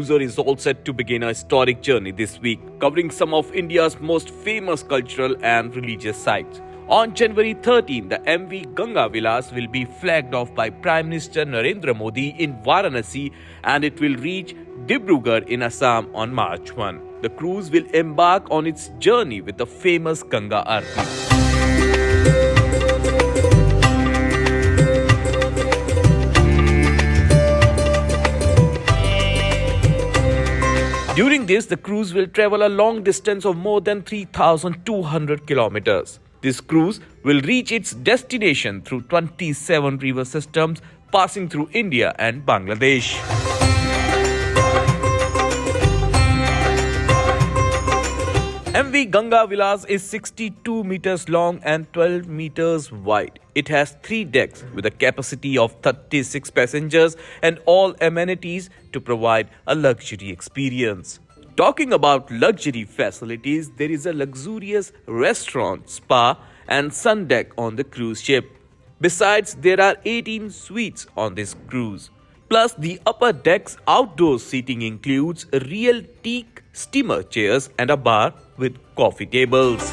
cruiser is all set to begin a historic journey this week, covering some of India's most famous cultural and religious sites. On January 13, the MV Ganga Vilas will be flagged off by Prime Minister Narendra Modi in Varanasi, and it will reach Dibrugarh in Assam on March 1. The cruise will embark on its journey with the famous Ganga Aarti. During this, the cruise will travel a long distance of more than 3,200 kilometers. This cruise will reach its destination through 27 river systems, passing through India and Bangladesh. MV Ganga Vilas is 62 meters long and 12 meters wide. It has 3 decks with a capacity of 36 passengers and all amenities to provide a luxury experience. Talking about luxury facilities, there is a luxurious restaurant, spa and sun deck on the cruise ship. Besides, there are 18 suites on this cruise. Plus, the upper deck's outdoor seating includes real teak steamer chairs and a bar with coffee tables.